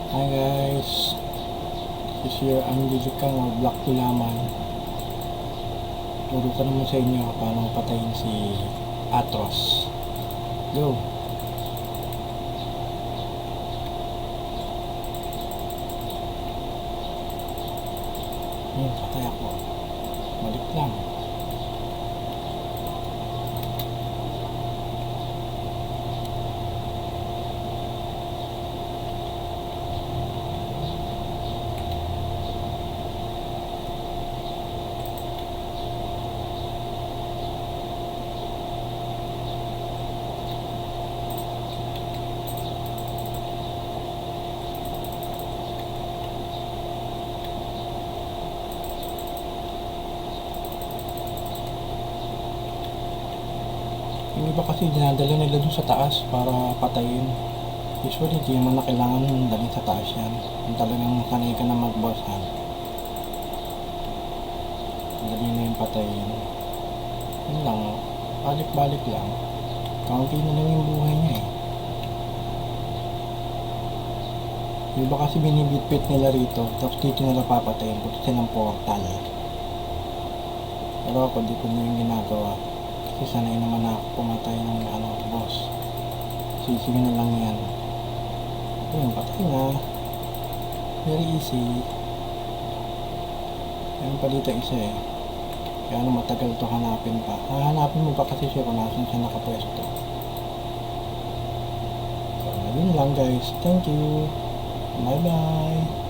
Hi guys, this is your Angelican or Black Tulaman. Turo ko naman sa inyo paano patayin si Atros. Go! Yun, patay ako. Balik lang. Yung iba kasi dinadala nila dun sa taas para patayin. Usually hindi naman na kailangan dalhin sa taas yan. Kung talagang sanay ka na mag-boss hand, dali na yung patayin. Yun lang, balik-balik lang. Kaunti na lang yung buhay niya eh. Yung iba kasi binibitbit nila rito, tapos dito nila papatayin kung silang portal. Pero ako di ko na yung ginagawa. Kasi sanay naman ako pumatay ng boss. Sisige na lang yan. Ayun, patay na. Very easy. Ayun pa dito isa eh. Kaya matagal to hanapin pa. Hahanapin mo pa kasi siya kung nasan siya nakapwesto. So, yun lang guys. Thank you. Bye bye.